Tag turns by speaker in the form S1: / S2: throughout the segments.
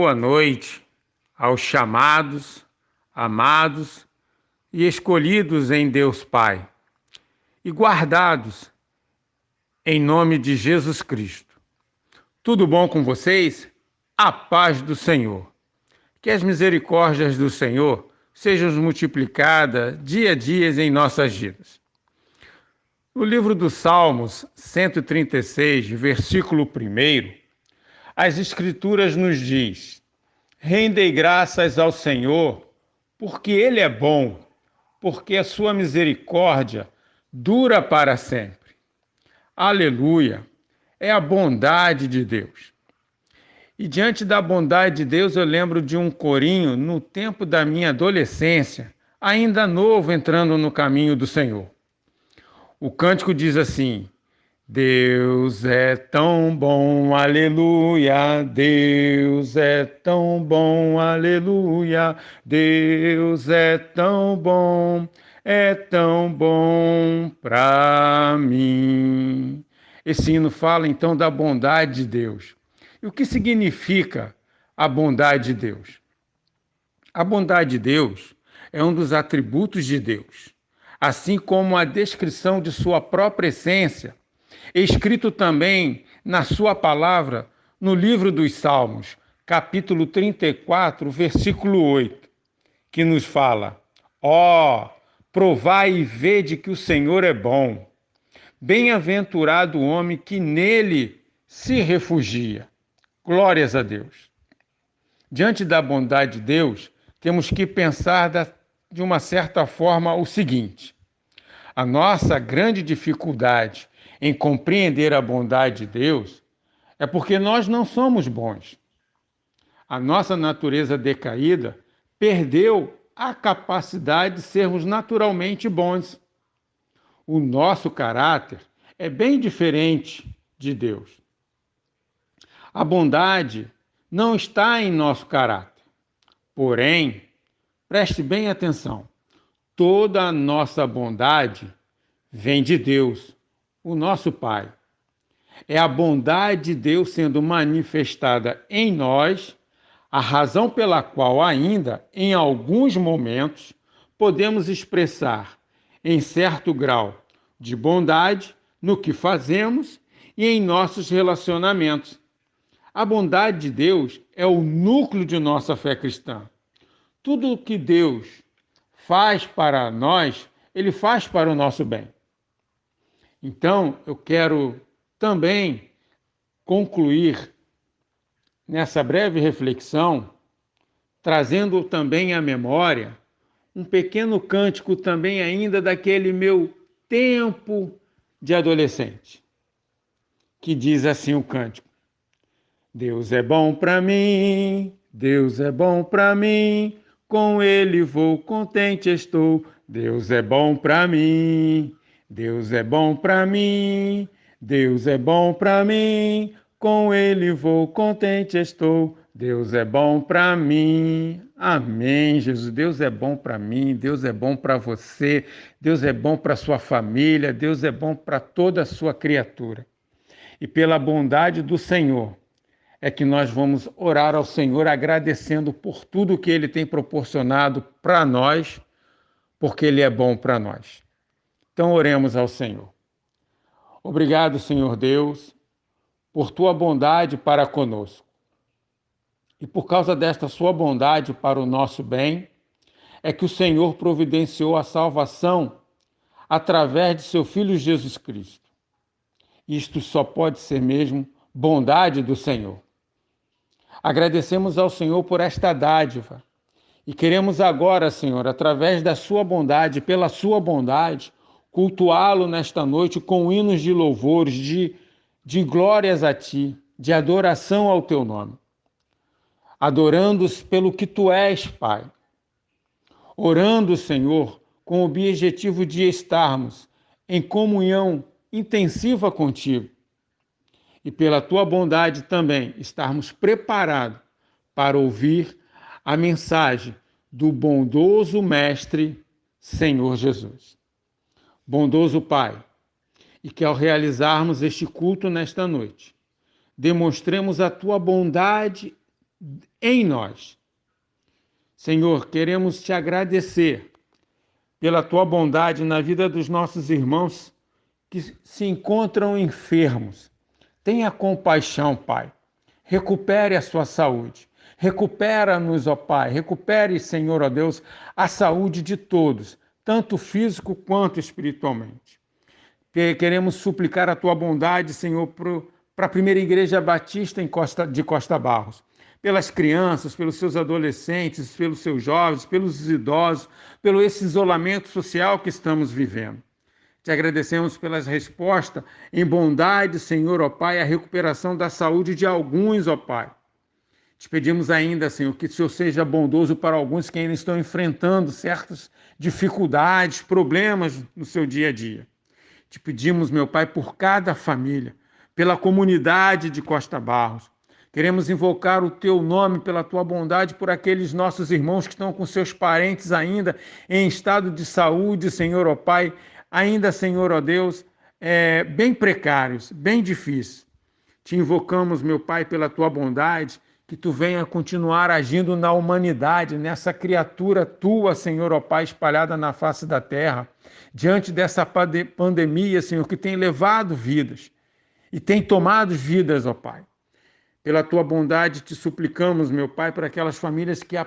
S1: boa noite aos chamados, amados e escolhidos em Deus Pai e guardados em nome de Jesus Cristo. Tudo bom com vocês? A paz do Senhor. Que as misericórdias do Senhor sejam multiplicadas dia a dia em nossas vidas. No livro dos Salmos 136, versículo 1, as Escrituras nos diz: rendei graças ao Senhor, porque Ele é bom, porque a sua misericórdia dura para sempre. Aleluia! É a bondade de Deus. E diante da bondade de Deus, eu lembro de um corinho no tempo da minha adolescência, ainda novo, entrando no caminho do Senhor. O cântico diz assim: Deus é tão bom, aleluia, Deus é tão bom, aleluia, Deus é tão bom para mim. Esse hino fala então da bondade de Deus. E o que significa a bondade de Deus? A bondade de Deus é um dos atributos de Deus, assim como a descrição de sua própria essência, escrito também na sua palavra no livro dos Salmos, capítulo 34, versículo 8, que nos fala: ó, provai e vede que o Senhor é bom. Bem-aventurado o homem que nele se refugia. Glórias a Deus. Diante da bondade de Deus, temos que pensar de uma certa forma o seguinte: a nossa grande dificuldade em compreender a bondade de Deus é porque nós não somos bons. A nossa natureza decaída perdeu a capacidade de sermos naturalmente bons. O nosso caráter é bem diferente de Deus. A bondade não está em nosso caráter. Porém, preste bem atenção, toda a nossa bondade vem de Deus, o nosso Pai. É a bondade de Deus sendo manifestada em nós, a razão pela qual ainda, em alguns momentos, podemos expressar, em certo grau, de bondade no que fazemos e em nossos relacionamentos. A bondade de Deus é o núcleo de nossa fé cristã. Tudo o que Deus faz para nós, Ele faz para o nosso bem. Então, eu quero também concluir nessa breve reflexão, trazendo também à memória um pequeno cântico também ainda daquele meu tempo de adolescente, que diz assim o cântico: Deus é bom para mim, Deus é bom para mim, com Ele vou contente estou. Deus é bom para mim, Deus é bom para mim, Deus é bom para mim, com Ele vou contente estou. Deus é bom para mim. Amém, Jesus. Deus é bom para mim, Deus é bom para você, Deus é bom para sua família, Deus é bom para toda a sua criatura. E pela bondade do Senhor, é que nós vamos orar ao Senhor agradecendo por tudo que Ele tem proporcionado para nós, porque Ele é bom para nós. Então oremos ao Senhor. Obrigado, Senhor Deus, por Tua bondade para conosco. E por causa desta Sua bondade para o nosso bem, é que o Senhor providenciou a salvação através de Seu Filho Jesus Cristo. Isto só pode ser mesmo bondade do Senhor. Agradecemos ao Senhor por esta dádiva e queremos agora, Senhor, através da sua bondade, pela sua bondade, cultuá-lo nesta noite com hinos de louvores, de glórias a Ti, de adoração ao Teu nome. Adorando-os pelo que Tu és, Pai. Orando, Senhor, com o objetivo de estarmos em comunhão intensiva contigo. E pela Tua bondade também estarmos preparados para ouvir a mensagem do bondoso Mestre, Senhor Jesus. Bondoso Pai, e que ao realizarmos este culto nesta noite, demonstremos a Tua bondade em nós. Senhor, queremos te agradecer pela tua bondade na vida dos nossos irmãos que se encontram enfermos. Tenha compaixão, Pai. Recupere a sua saúde. Recupera-nos, ó Pai. Recupere, Senhor, ó Deus, a saúde de todos, tanto físico quanto espiritualmente. Queremos suplicar a tua bondade, Senhor, para a primeira igreja batista de Costa Barros, pelas crianças, pelos seus adolescentes, pelos seus jovens, pelos idosos, pelo esse isolamento social que estamos vivendo. Te agradecemos pelas respostas em bondade, Senhor, ó Pai, a recuperação da saúde de alguns, ó Pai. Te pedimos ainda, Senhor, que o Senhor seja bondoso para alguns que ainda estão enfrentando certas dificuldades, problemas no seu dia a dia. Te pedimos, meu Pai, por cada família, pela comunidade de Costa Barros. Queremos invocar o teu nome pela tua bondade por aqueles nossos irmãos que estão com seus parentes ainda em estado de saúde, Senhor, ó Pai, ainda, Senhor, ó Deus, bem precários, bem difíceis. Te invocamos, meu Pai, pela tua bondade, que tu venha continuar agindo na humanidade, nessa criatura tua, Senhor, ó Pai, espalhada na face da terra, diante dessa pandemia, Senhor, que tem levado vidas e tem tomado vidas, ó Pai. Pela tua bondade te suplicamos, meu Pai, para aquelas famílias que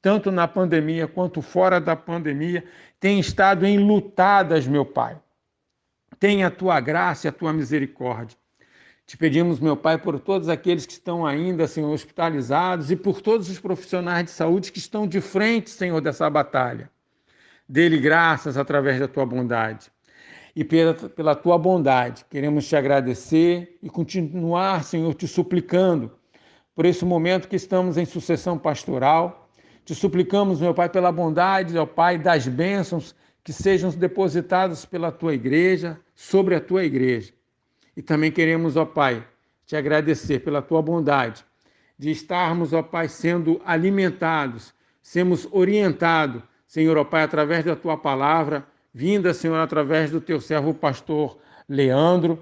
S1: tanto na pandemia quanto fora da pandemia, têm estado enlutadas, meu Pai. Tenha a tua graça e a tua misericórdia. Te pedimos, meu Pai, por todos aqueles que estão ainda, Senhor, hospitalizados e por todos os profissionais de saúde que estão de frente, Senhor, dessa batalha. Dê-lhe graças através da tua bondade. E pela tua bondade, queremos te agradecer e continuar, Senhor, te suplicando por esse momento que estamos em sucessão pastoral. Te suplicamos, meu Pai, pela bondade, ó Pai, das bênçãos que sejam depositadas pela tua igreja, sobre a tua igreja. E também queremos, ó Pai, te agradecer pela tua bondade de estarmos, ó Pai, sendo alimentados, sermos orientados, Senhor, ó Pai, através da tua palavra, vinda, Senhor, através do teu servo, o pastor Leandro.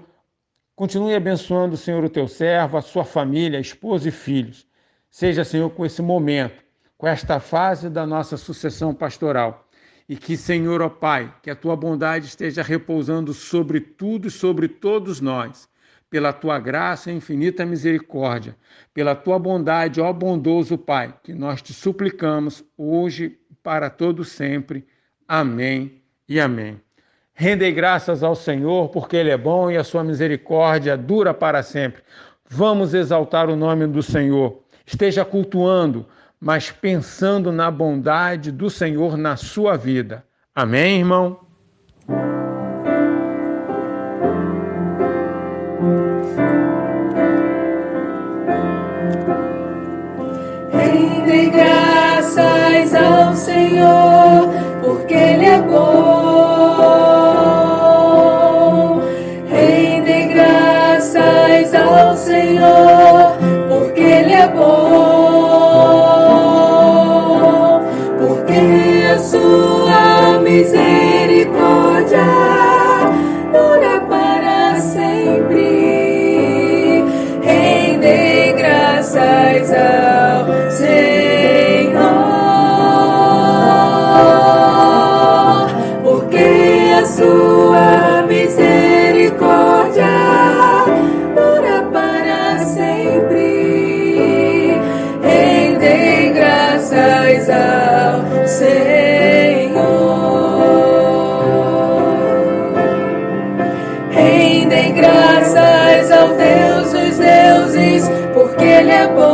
S1: Continue abençoando, Senhor, o teu servo, a sua família, esposa e filhos. Seja, Senhor, com esse momento, com esta fase da nossa sucessão pastoral. E que, Senhor, ó Pai, que a tua bondade esteja repousando sobre tudo e sobre todos nós, pela tua graça e infinita misericórdia, pela tua bondade, ó bondoso Pai, que nós te suplicamos hoje para todo sempre. Amém e amém. Rendei graças ao Senhor, porque Ele é bom e a sua misericórdia dura para sempre. Vamos exaltar o nome do Senhor. Esteja cultuando, mas pensando na bondade do Senhor na sua vida. Amém, irmão?
S2: Rendei graças ao Senhor, porque Ele é bom. Rendei graças ao Senhor, porque Ele é bom. Porque a sua misericórdia dura para sempre. Rendei graças ao Senhor, porque a sua misericórdia dura para sempre. Rendei graças ao Senhor. Rendei graças ao Deus dos deuses, porque Ele é bom.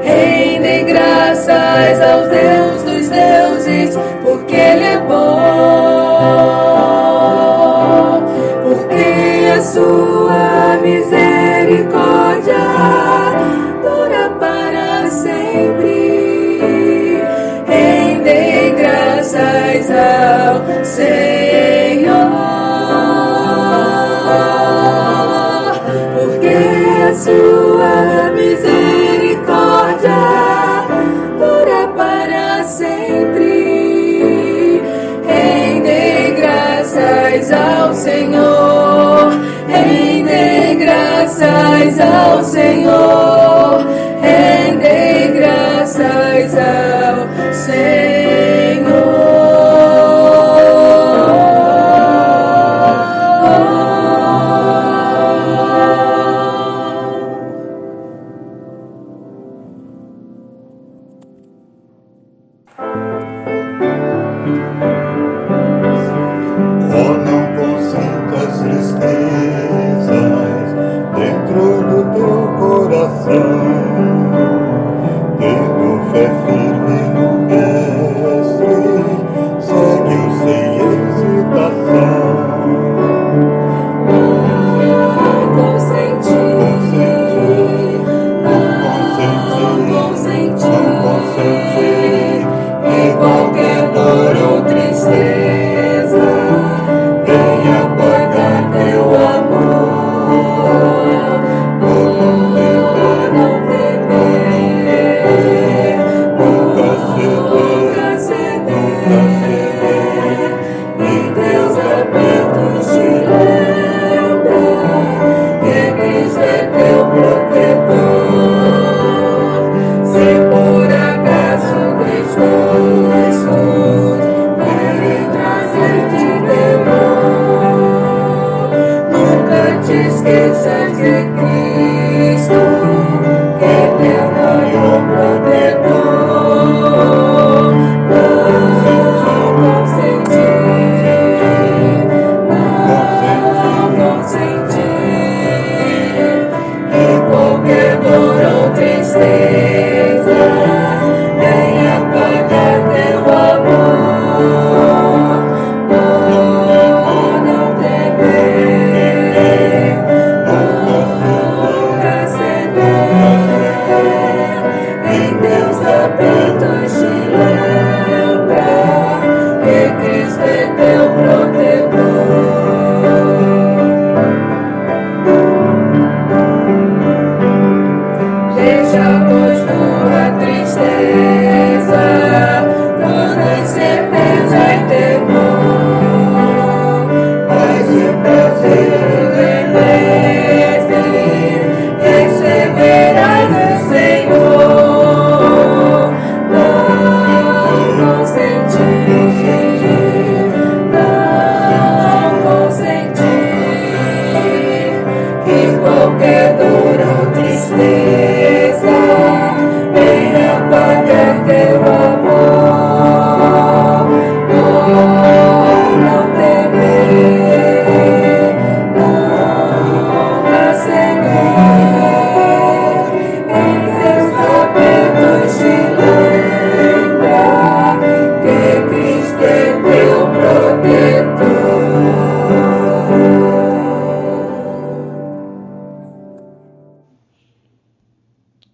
S2: Rendei graças ao Deus dos deuses, porque Ele é bom. Porque a sua misericórdia dura para sempre. Rendei graças ao Senhor, porque a sua misericórdia dura para sempre. Rendei graças ao Senhor, rendei graças graças ao Senhor, rendei graças ao Senhor.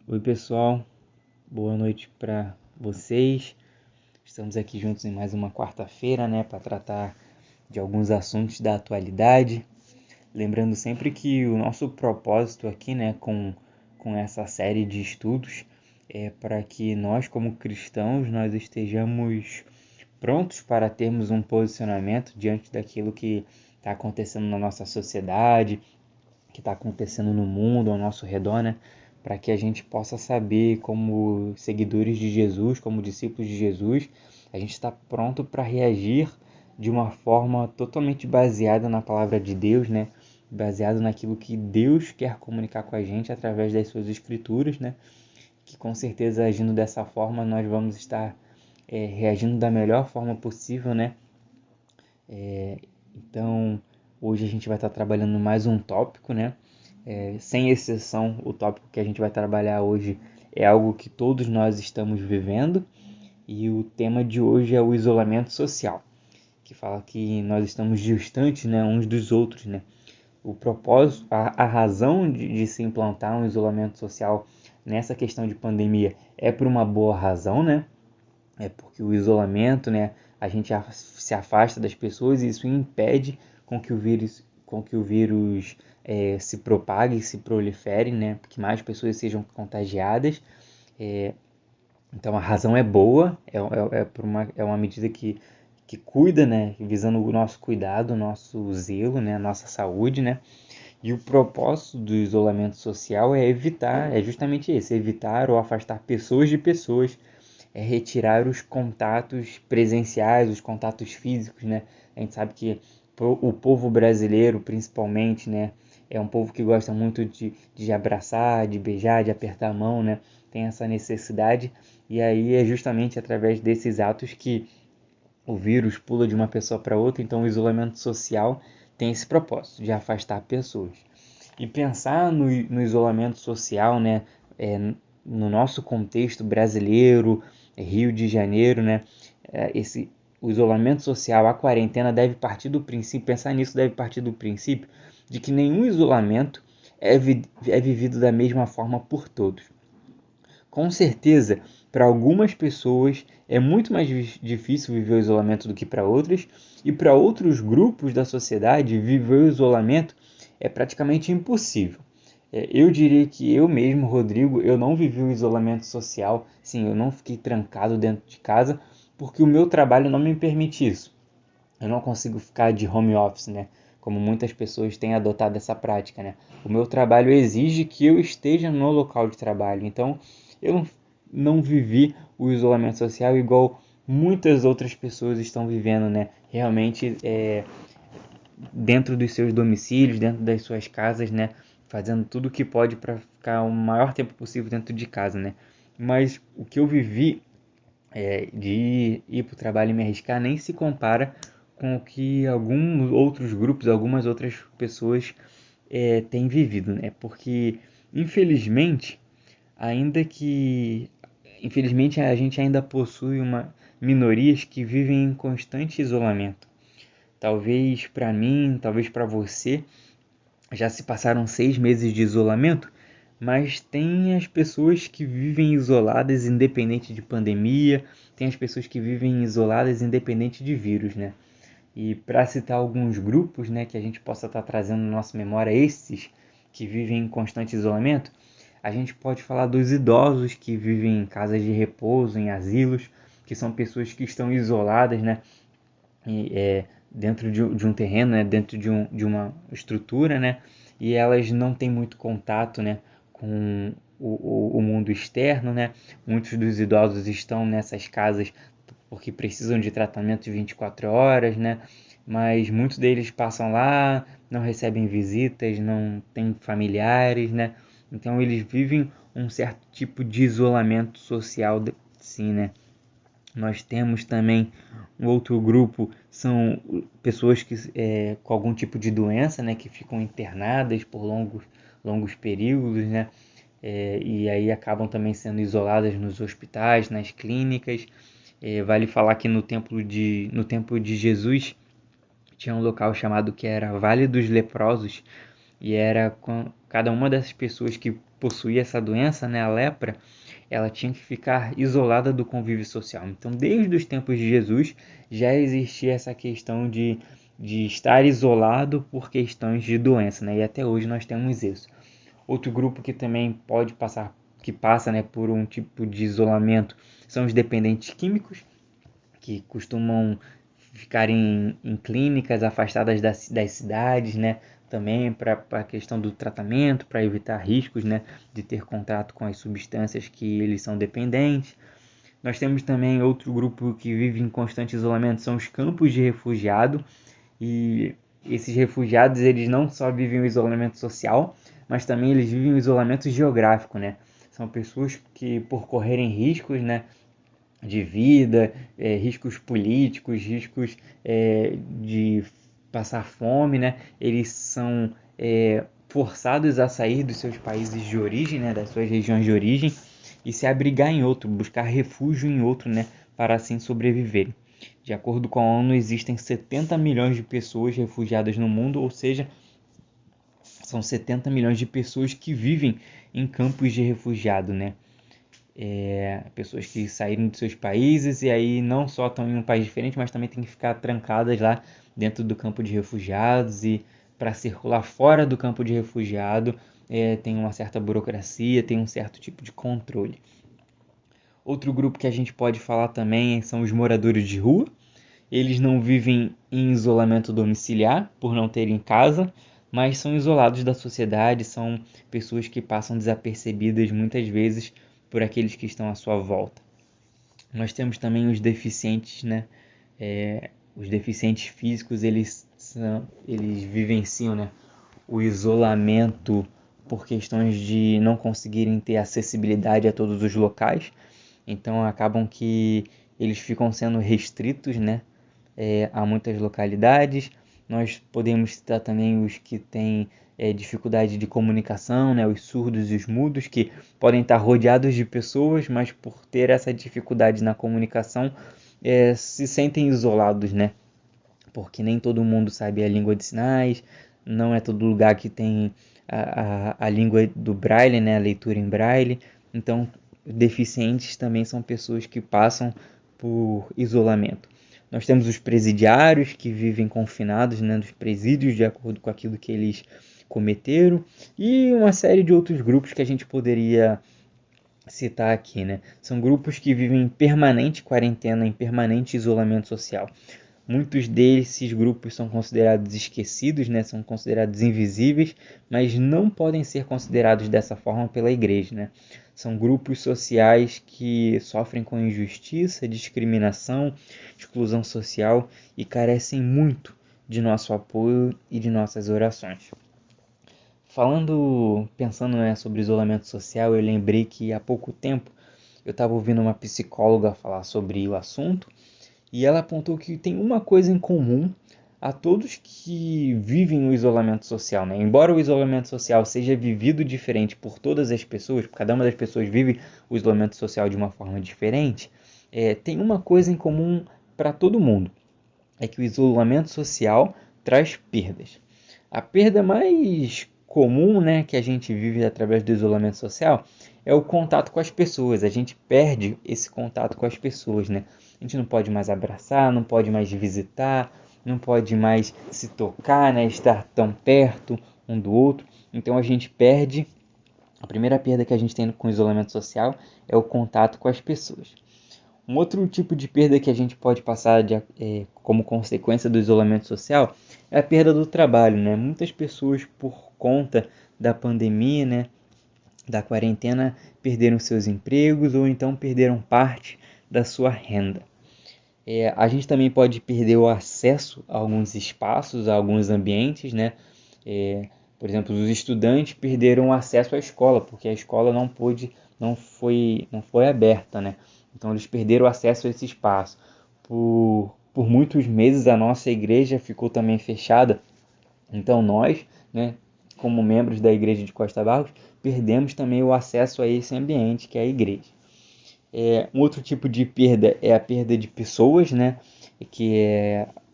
S3: Oi pessoal, boa noite para vocês. Estamos aqui juntos em mais uma quarta-feira, para tratar de alguns assuntos da atualidade. Lembrando sempre que o nosso propósito aqui, com essa série de estudos é para que nós, como cristãos, nós estejamos prontos para termos um posicionamento diante daquilo que está acontecendo na nossa sociedade, que está acontecendo no mundo ao nosso redor, para que a gente possa saber, como seguidores de Jesus, como discípulos de Jesus, a gente está pronto para reagir de uma forma totalmente baseada na palavra de Deus, baseado naquilo que Deus quer comunicar com a gente através das suas escrituras, que com certeza agindo dessa forma nós vamos estar reagindo da melhor forma possível, Então, hoje a gente vai estar trabalhando mais um tópico, sem exceção, o tópico que a gente vai trabalhar hoje é algo que todos nós estamos vivendo, e o tema de hoje é o isolamento social, que fala que nós estamos distantes, uns dos outros, O propósito, a razão de se implantar um isolamento social nessa questão de pandemia é por uma boa razão, É porque o isolamento, a gente se afasta das pessoas e isso impede com que o vírus se propague, se prolifere, que mais pessoas sejam contagiadas. Então a razão é boa, é uma medida que cuida, visando o nosso cuidado, o nosso zelo, a nossa saúde, E o propósito do isolamento social é evitar, é justamente esse, evitar ou afastar pessoas de pessoas, é retirar os contatos presenciais, os contatos físicos, né? A gente sabe que o povo brasileiro, principalmente, né, é um povo que gosta muito de abraçar, de beijar, de apertar a mão, né? Tem essa necessidade, e aí é justamente através desses atos que o vírus pula de uma pessoa para outra, então o isolamento social tem esse propósito, de afastar pessoas. E pensar no isolamento social, né, no nosso contexto brasileiro, Rio de Janeiro, né, o isolamento social, a quarentena deve partir do princípio, pensar nisso deve partir do princípio de que nenhum isolamento é vivido da mesma forma por todos. Com certeza, para algumas pessoas é muito mais difícil viver o isolamento do que para outras, e para outros grupos da sociedade viver o isolamento é praticamente impossível. Eu diria que eu mesmo, Rodrigo, eu não vivi o isolamento social, sim, eu não fiquei trancado dentro de casa, porque o meu trabalho não me permite isso. Eu não consigo ficar de home office, né? Como muitas pessoas têm adotado essa prática, né? O meu trabalho exige que eu esteja no local de trabalho. Então, eu não vivi o isolamento social igual muitas outras pessoas estão vivendo, né? Realmente, dentro dos seus domicílios, dentro das suas casas, né? Fazendo tudo o que pode para ficar o maior tempo possível dentro de casa, né? Mas o que eu vivi de ir para o trabalho e me arriscar nem se compara com o que alguns outros grupos, algumas outras pessoas têm vivido, né? Porque infelizmente, ainda que infelizmente a gente ainda possui minorias que vivem em constante isolamento. Talvez para mim, talvez para você, já se passaram 6 meses de isolamento, mas tem as pessoas que vivem isoladas independente de pandemia, tem as pessoas que vivem isoladas independente de vírus, né? E para citar alguns grupos, né, que a gente possa estar trazendo na nossa memória, esses que vivem em constante isolamento, a gente pode falar dos idosos que vivem em casas de repouso, em asilos, que são pessoas que estão isoladas, né, dentro de um terreno, né, dentro de uma estrutura, né, e elas não têm muito contato, né, com o mundo externo, né. Muitos dos idosos estão nessas casas porque precisam de tratamento de 24 horas, né, mas muitos deles passam lá, não recebem visitas, não têm familiares, né, então eles vivem um certo tipo de isolamento social, sim, né. Nós temos também um outro grupo, são pessoas que, com algum tipo de doença, né, que ficam internadas por longos períodos, né, e aí acabam também sendo isoladas nos hospitais, nas clínicas. Vale falar que no tempo de Jesus tinha um local chamado que era Vale dos Leprosos, e era com cada uma dessas pessoas que possuía essa doença, né, a lepra, ela tinha que ficar isolada do convívio social. Então, desde os tempos de Jesus, já existia essa questão de estar isolado por questões de doença, né? E até hoje nós temos isso. Outro grupo que também que passa, né, por um tipo de isolamento, são os dependentes químicos, que costumam ficar em clínicas afastadas das cidades, né? Também para a questão do tratamento, para evitar riscos, né, de ter contato com as substâncias que eles são dependentes. Nós temos também outro grupo que vive em constante isolamento, são os campos de refugiado, e esses refugiados eles não só vivem o isolamento social, mas também eles vivem o isolamento geográfico, né? São pessoas que, por correrem riscos, né, de vida, riscos políticos, riscos de passar fome, né? Eles são forçados a sair dos seus países de origem, né? Das suas regiões de origem, e se abrigar em outro, buscar refúgio em outro, né? Para assim sobreviverem. De acordo com a ONU, existem 70 milhões de pessoas refugiadas no mundo, ou seja, são 70 milhões de pessoas que vivem em campos de refugiado, né? Pessoas que saíram de seus países e aí não só estão em um país diferente, mas também têm que ficar trancadas lá dentro do campo de refugiados, e para circular fora do campo de refugiado tem uma certa burocracia, tem um certo tipo de controle. Outro grupo que a gente pode falar também são os moradores de rua. Eles não vivem em isolamento domiciliar por não terem casa, mas são isolados da sociedade, são pessoas que passam desapercebidas muitas vezes por aqueles que estão à sua volta. Nós temos também os deficientes, né? Os deficientes físicos, eles vivenciam, né, o isolamento por questões de não conseguirem ter acessibilidade a todos os locais. Então acabam que eles ficam sendo restritos, né, a muitas localidades. Nós podemos citar também os que têm dificuldade de comunicação, né, os surdos e os mudos, que podem estar rodeados de pessoas, mas por ter essa dificuldade na comunicação, se sentem isolados, né? Porque nem todo mundo sabe a língua de sinais, não é todo lugar que tem a língua do Braille, né, a leitura em Braille. Então, deficientes também são pessoas que passam por isolamento. Nós temos os presidiários que vivem confinados, né, nos presídios de acordo com aquilo que eles cometeram, e uma série de outros grupos que a gente poderia citar aqui, né? São grupos que vivem em permanente quarentena, em permanente isolamento social. Muitos desses grupos são considerados esquecidos, né? São considerados invisíveis, mas não podem ser considerados dessa forma pela igreja, né? São grupos sociais que sofrem com injustiça, discriminação, exclusão social e carecem muito de nosso apoio e de nossas orações. Pensando, né, sobre isolamento social, eu lembrei que há pouco tempo eu estava ouvindo uma psicóloga falar sobre o assunto e ela apontou que tem uma coisa em comum a todos que vivem o isolamento social, né? Embora o isolamento social seja vivido diferente por todas as pessoas, cada uma das pessoas vive o isolamento social de uma forma diferente, tem uma coisa em comum para todo mundo, é que o isolamento social traz perdas. A perda mais comum, né, que a gente vive através do isolamento social é o contato com as pessoas. A gente perde esse contato com as pessoas, né? A gente não pode mais abraçar, não pode mais visitar, não pode mais se tocar, né, estar tão perto um do outro. Então a gente perde. A primeira perda que a gente tem com o isolamento social é o contato com as pessoas. Um outro tipo de perda que a gente pode passar como consequência do isolamento social é a perda do trabalho, né? Muitas pessoas, por conta da pandemia, né, da quarentena, perderam seus empregos ou então perderam parte da sua renda. A gente também pode perder o acesso a alguns espaços, a alguns ambientes, né? Por exemplo, os estudantes perderam o acesso à escola, porque a escola não foi aberta, né? Então eles perderam acesso a esse espaço. Por muitos meses a nossa igreja ficou também fechada. Então nós, né, como membros da igreja de Costa Barros, perdemos também o acesso a esse ambiente que é a igreja. Um outro tipo de perda é a perda de pessoas, né?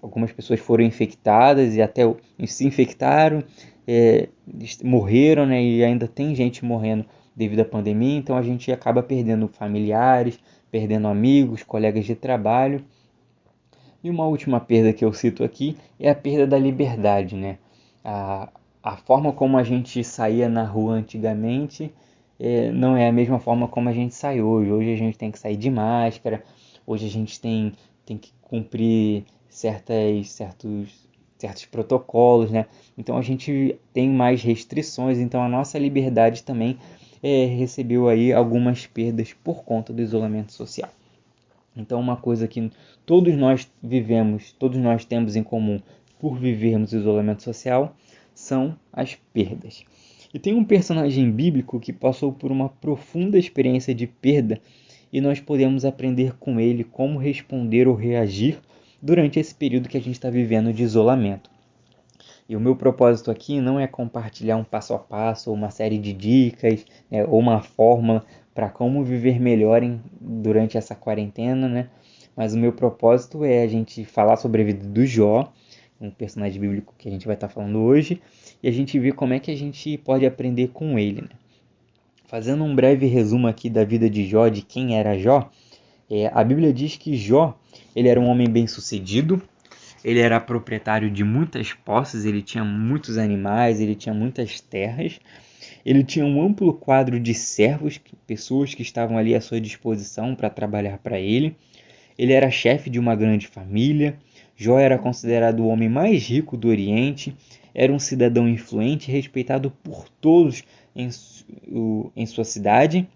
S3: Algumas pessoas foram infectadas e até se infectaram, morreram, né? E ainda tem gente morrendo devido à pandemia, então a gente acaba perdendo familiares, perdendo amigos, colegas de trabalho. E uma última perda que eu cito aqui é a perda da liberdade, né? A forma como a gente saía na rua antigamente não é a mesma forma como a gente sai hoje. Hoje a gente tem que sair de máscara, hoje a gente tem que cumprir certos protocolos, né? Então a gente tem mais restrições, então a nossa liberdade também recebeu aí algumas perdas por conta do isolamento social. Então uma coisa que todos nós temos em comum por vivermos o isolamento social são as perdas. E tem um personagem bíblico que passou por uma profunda experiência de perda e nós podemos aprender com ele como responder ou reagir durante esse período que a gente está vivendo de isolamento. E o meu propósito aqui não é compartilhar um passo a passo ou uma série de dicas, né, ou uma fórmula para como viver melhor durante essa quarentena, né? Mas o meu propósito é a gente falar sobre a vida do Jó, um personagem bíblico que a gente vai estar falando hoje, e a gente ver como é que a gente pode aprender com ele, né? Fazendo um breve resumo aqui da vida de Jó, de quem era Jó, a Bíblia diz que Jó, ele era um homem bem-sucedido, ele era proprietário de muitas posses, ele tinha muitos animais, ele tinha muitas terras, ele tinha um amplo quadro de servos, pessoas que estavam ali à sua disposição para trabalhar para ele. Ele era chefe de uma grande família. Jó era considerado o homem mais rico do Oriente. era um cidadão influente, respeitado por todos em sua cidade.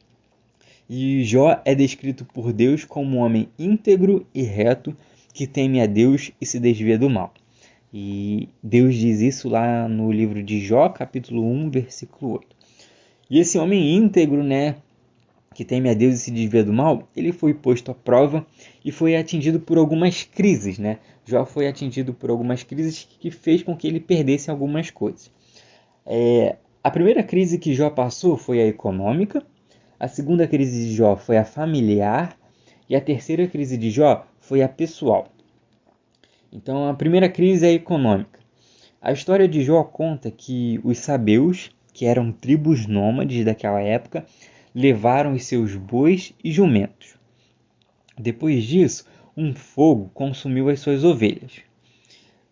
S3: E Jó é descrito por Deus como um homem íntegro e reto, que teme a Deus e se desvia do mal. E Deus diz isso lá no livro de Jó, capítulo 1, versículo 8. E esse homem íntegro, né, que teme a Deus e se desvia do mal, ele foi posto à prova e foi atingido por algumas crises, né? Jó foi atingido por algumas crises que fez com que ele perdesse algumas coisas. A primeira crise que Jó passou foi a econômica, a segunda crise de Jó foi a familiar e a terceira crise de Jó foi a pessoal. Então, a primeira crise é a econômica. A história de Jó conta que os sabeus, que eram tribos nômades daquela época, levaram os seus bois e jumentos. Depois disso, um fogo consumiu as suas ovelhas.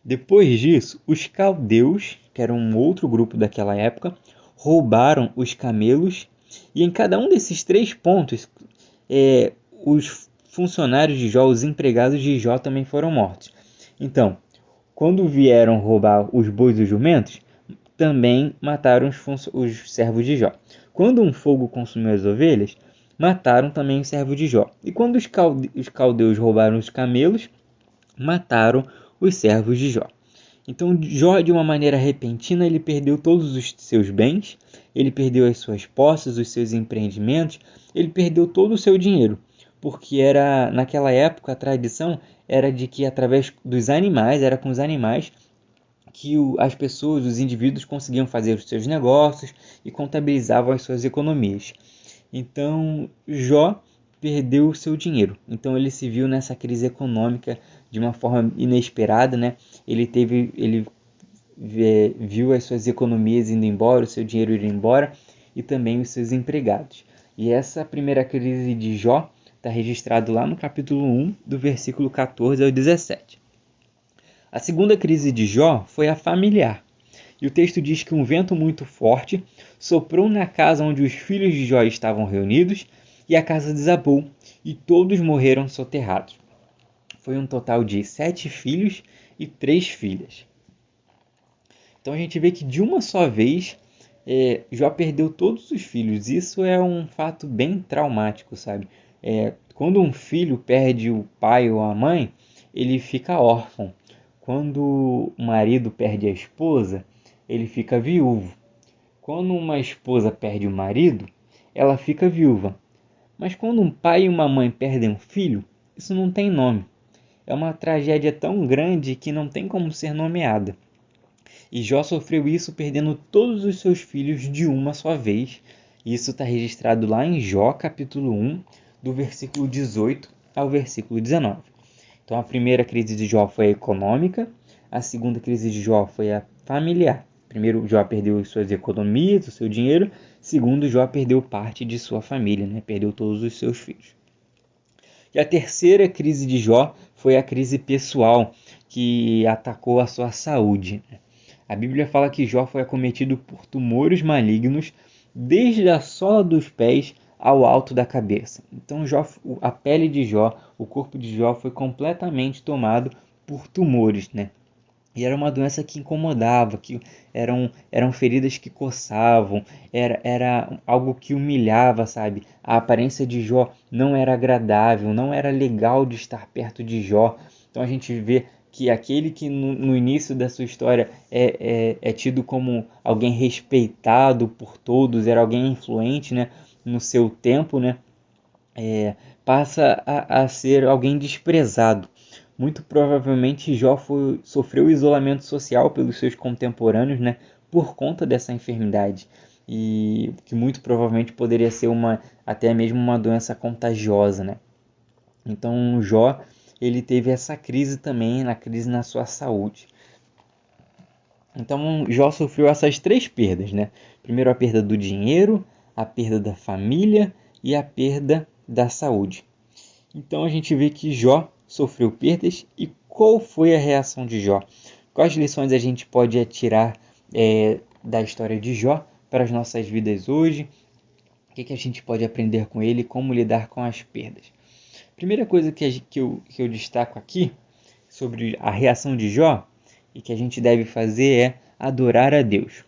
S3: Depois disso, os caldeus, que eram um outro grupo daquela época, roubaram os camelos, e em cada um desses 3 pontos, os funcionários de Jó, os empregados de Jó também foram mortos. Então, quando vieram roubar os bois e os jumentos, também mataram os servos de Jó. Quando um fogo consumiu as ovelhas, mataram também os servos de Jó. E quando os caldeus roubaram os camelos, mataram os servos de Jó. Então Jó, de uma maneira repentina, ele perdeu todos os seus bens, ele perdeu as suas posses, os seus empreendimentos, ele perdeu todo o seu dinheiro, porque naquela época a tradição era de que através dos animais, era com os animais que as pessoas, os indivíduos conseguiam fazer os seus negócios e contabilizavam as suas economias. Então Jó perdeu o seu dinheiro. Então ele se viu nessa crise econômica de uma forma inesperada, né? Ele viu as suas economias indo embora, o seu dinheiro indo embora e também os seus empregados. E essa primeira crise de Jó está registrado lá no capítulo 1, do versículo 14 ao 17. A segunda crise de Jó foi a familiar. E o texto diz que um vento muito forte soprou na casa onde os filhos de Jó estavam reunidos, e a casa desabou, e todos morreram soterrados. Foi um total de 7 filhos e 3 filhas. Então a gente vê que de uma só vez, Jó perdeu todos os filhos. Isso é um fato bem traumático, sabe? Quando um filho perde o pai ou a mãe, ele fica órfão. Quando o marido perde a esposa, ele fica viúvo. Quando uma esposa perde o marido, ela fica viúva. Mas quando um pai e uma mãe perdem um filho, isso não tem nome. É uma tragédia tão grande que não tem como ser nomeada. E Jó sofreu isso perdendo todos os seus filhos de uma só vez. Isso está registrado lá em Jó, capítulo 1, do versículo 18 ao versículo 19. Então a primeira crise de Jó foi a econômica, a segunda crise de Jó foi a familiar. Primeiro, Jó perdeu suas economias, o seu dinheiro. Segundo, Jó perdeu parte de sua família, né? Perdeu todos os seus filhos. E a terceira crise de Jó foi a crise pessoal, que atacou a sua saúde. A Bíblia fala que Jó foi acometido por tumores malignos desde a sola dos pés ao alto da cabeça. Então a pele de Jó, o corpo de Jó foi completamente tomado por tumores, né? E era uma doença que incomodava, que eram feridas que coçavam, era algo que humilhava, sabe? A aparência de Jó não era agradável, não era legal de estar perto de Jó. Então a gente vê que aquele que no início da sua história é tido como alguém respeitado por todos, era alguém influente, né, no seu tempo, né, passa a ser alguém desprezado. Muito provavelmente Jó sofreu isolamento social pelos seus contemporâneos, né, por conta dessa enfermidade, e que muito provavelmente poderia ser até mesmo uma doença contagiosa, né? Então Jó, ele teve essa crise também, na crise na sua saúde. Então Jó sofreu essas 3 perdas, né? Primeiro a perda do dinheiro, a perda da família e a perda da saúde. Então a gente vê que Jó sofreu perdas. E qual foi a reação de Jó? Quais lições a gente pode tirar da história de Jó para as nossas vidas hoje? O que a gente pode aprender com ele? Como lidar com as perdas? Primeira coisa que eu destaco aqui sobre a reação de Jó e que a gente deve fazer é adorar a Deus.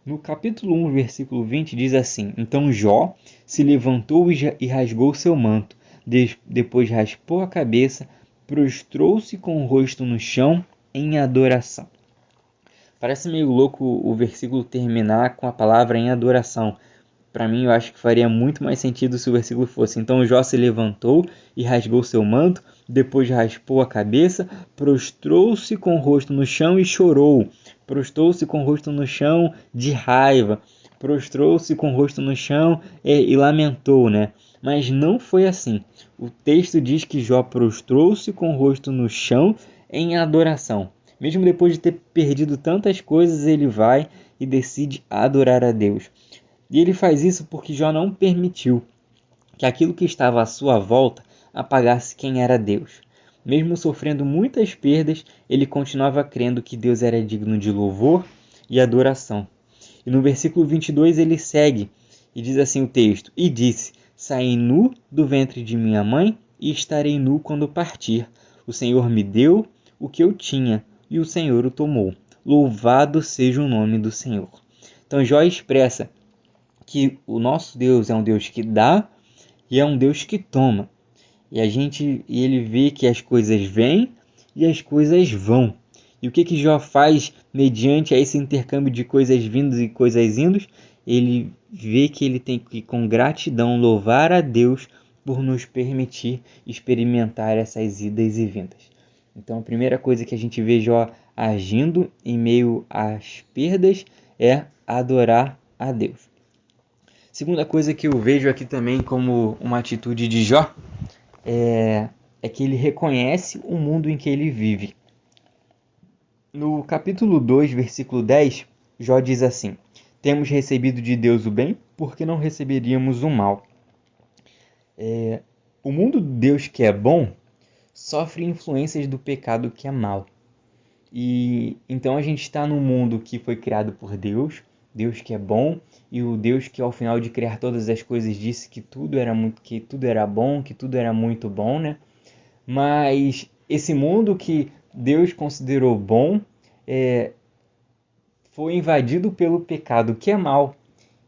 S3: No capítulo 1, versículo 20, diz assim: Então Jó se levantou e rasgou seu manto. Depois raspou a cabeça, prostrou-se com o rosto no chão em adoração. Parece meio louco o versículo terminar com a palavra em adoração. Para mim, eu acho que faria muito mais sentido se o versículo fosse: Então Jó se levantou e rasgou seu manto, depois raspou a cabeça, prostrou-se com o rosto no chão e chorou. Prostrou-se com o rosto no chão de raiva. Prostrou-se com o rosto no chão e lamentou, né? Mas não foi assim. O texto diz que Jó prostrou-se com o rosto no chão em adoração. Mesmo depois de ter perdido tantas coisas, ele vai e decide adorar a Deus. E ele faz isso porque Jó não permitiu que aquilo que estava à sua volta apagasse quem era Deus. Mesmo sofrendo muitas perdas, ele continuava crendo que Deus era digno de louvor e adoração. E no versículo 22 ele segue e diz assim o texto: E disse: Saí nu do ventre de minha mãe e estarei nu quando partir. O Senhor me deu o que eu tinha e o Senhor o tomou. Louvado seja o nome do Senhor. Então Jó expressa que o nosso Deus é um Deus que dá e é um Deus que toma. E ele vê que as coisas vêm e as coisas vão. E o que Jó faz mediante esse intercâmbio de coisas vindas e coisas indas? Ele vê que ele tem que, com gratidão, louvar a Deus por nos permitir experimentar essas idas e vindas. Então, a primeira coisa que a gente vê Jó agindo em meio às perdas é adorar a Deus. Segunda coisa que eu vejo aqui também como uma atitude de Jó é que ele reconhece o mundo em que ele vive. No capítulo 2, versículo 10, Jó diz assim: Temos recebido de Deus o bem, porque não receberíamos o mal. O mundo de Deus que é bom sofre influências do pecado que é mal. E então a gente está num mundo que foi criado por Deus, Deus que é bom, e o Deus que ao final de criar todas as coisas disse que tudo era bom, que tudo era muito bom, né? Mas esse mundo que Deus considerou bom foi invadido pelo pecado que é mal.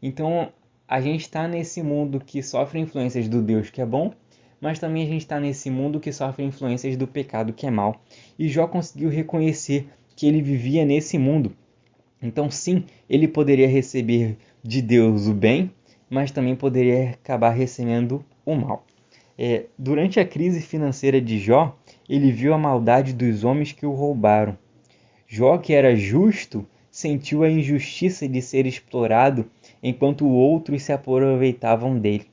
S3: Então a gente está nesse mundo que sofre influências do Deus que é bom, mas também a gente está nesse mundo que sofre influências do pecado que é mal. E Jó conseguiu reconhecer que ele vivia nesse mundo. Então sim, ele poderia receber de Deus o bem, mas também poderia acabar recebendo o mal. Durante a crise financeira de Jó, ele viu a maldade dos homens que o roubaram. Jó, que era justo, sentiu a injustiça de ser explorado enquanto outros se aproveitavam dele.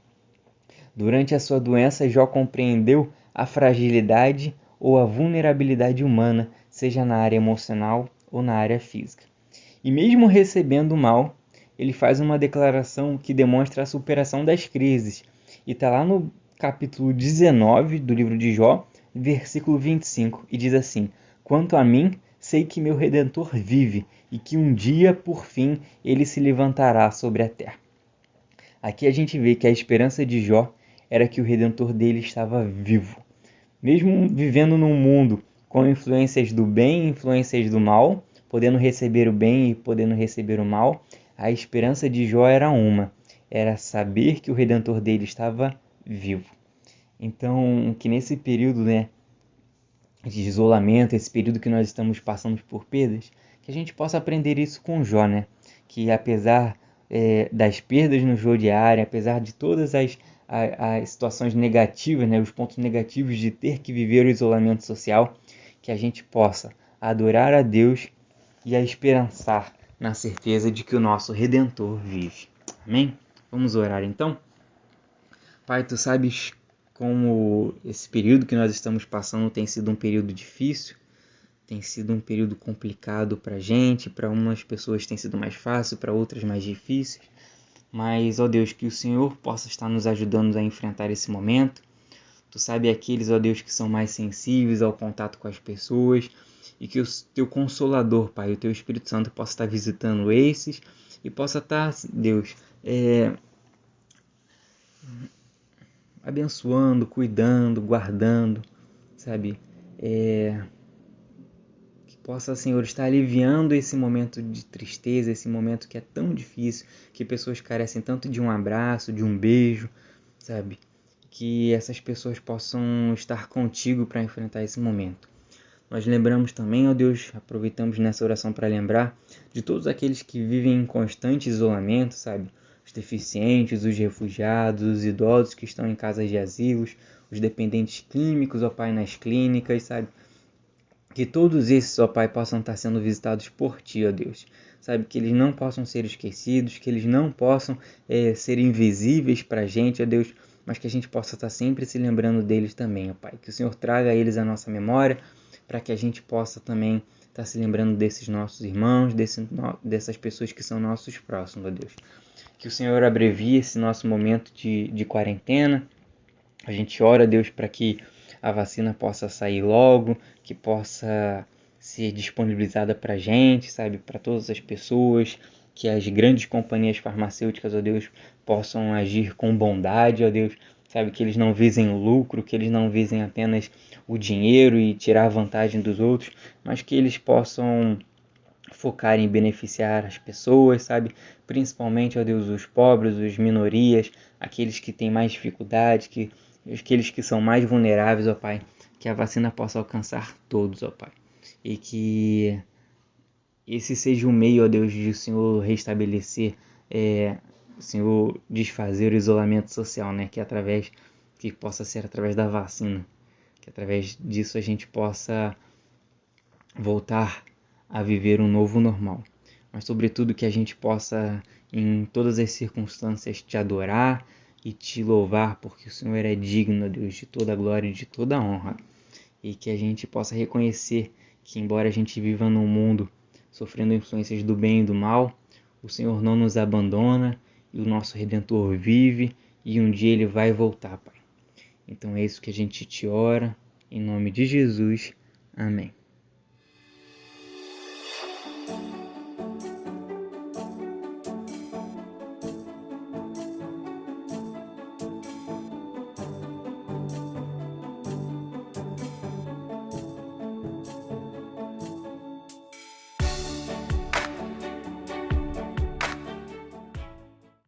S3: Durante a sua doença, Jó compreendeu a fragilidade ou a vulnerabilidade humana, seja na área emocional ou na área física. E mesmo recebendo o mal, ele faz uma declaração que demonstra a superação das crises. E está lá no capítulo 19 do livro de Jó, versículo 25, e diz assim: Quanto a mim, sei que meu Redentor vive, e que um dia, por fim, ele se levantará sobre a terra. Aqui a gente vê que a esperança de Jó era que o Redentor dele estava vivo. Mesmo vivendo num mundo com influências do bem e influências do mal, podendo receber o bem e podendo receber o mal, a esperança de Jó era saber que o Redentor dele estava vivo. Então, que nesse período, né, de isolamento, esse período que nós estamos passando por perdas, que a gente possa aprender isso com Jó, né? Que apesar das perdas no jogo diário, apesar de todas as situações negativas, né, os pontos negativos de ter que viver o isolamento social, que a gente possa adorar a Deus e a esperançar na certeza de que o nosso Redentor vive. Amém? Vamos orar então? Pai, Tu sabes como esse período que nós estamos passando tem sido um período difícil, tem sido um período complicado para a gente, para umas pessoas tem sido mais fácil, para outras mais difíceis. Mas, ó Deus, que o Senhor possa estar nos ajudando a enfrentar esse momento. Tu sabe aqueles, ó Deus, que são mais sensíveis ao contato com as pessoas, e que o Teu Consolador, Pai, o Teu Espírito Santo possa estar visitando esses, e possa estar, Deus, abençoando, cuidando, guardando, sabe? possa, Senhor, estar aliviando esse momento de tristeza, esse momento que é tão difícil, que pessoas carecem tanto de um abraço, de um beijo, sabe? Que essas pessoas possam estar contigo para enfrentar esse momento. Nós lembramos também, ó Deus, aproveitamos nessa oração para lembrar de todos aqueles que vivem em constante isolamento, sabe? Os deficientes, os refugiados, os idosos que estão em casas de asilos, os dependentes químicos, ó Pai, nas clínicas, sabe? Que todos esses, ó Pai, possam estar sendo visitados por Ti, ó Deus. Sabe, que eles não possam ser esquecidos, que eles não possam ser invisíveis para a gente, ó Deus, mas que a gente possa estar sempre se lembrando deles também, ó Pai. Que o Senhor traga eles à nossa memória, para que a gente possa também estar se lembrando desses nossos irmãos, dessas pessoas que são nossos próximos, ó Deus. Que o Senhor abrevie esse nosso momento de quarentena. A gente ora, Deus, para que a vacina possa sair logo, que possa ser disponibilizada para a gente, sabe, para todas as pessoas, que as grandes companhias farmacêuticas, ó Deus, possam agir com bondade, ó Deus, sabe, que eles não visem o lucro, que eles não visem apenas o dinheiro e tirar vantagem dos outros, mas que eles possam focar em beneficiar as pessoas, sabe? Principalmente, ó Deus, os pobres, as minorias, aqueles que têm mais dificuldade, aqueles que são mais vulneráveis, ó Pai. Que a vacina possa alcançar todos, ó Pai. E que esse seja o meio, ó Deus, de o Senhor restabelecer, o Senhor desfazer o isolamento social, né? Que possa ser através da vacina. Que através disso a gente possa voltar a viver um novo normal, mas sobretudo que a gente possa, em todas as circunstâncias, te adorar e te louvar, porque o Senhor é digno, Deus, de toda a glória e de toda a honra, e que a gente possa reconhecer que, embora a gente viva num mundo sofrendo influências do bem e do mal, o Senhor não nos abandona e o nosso Redentor vive e um dia Ele vai voltar, Pai. Então é isso que a gente te ora, em nome de Jesus. Amém.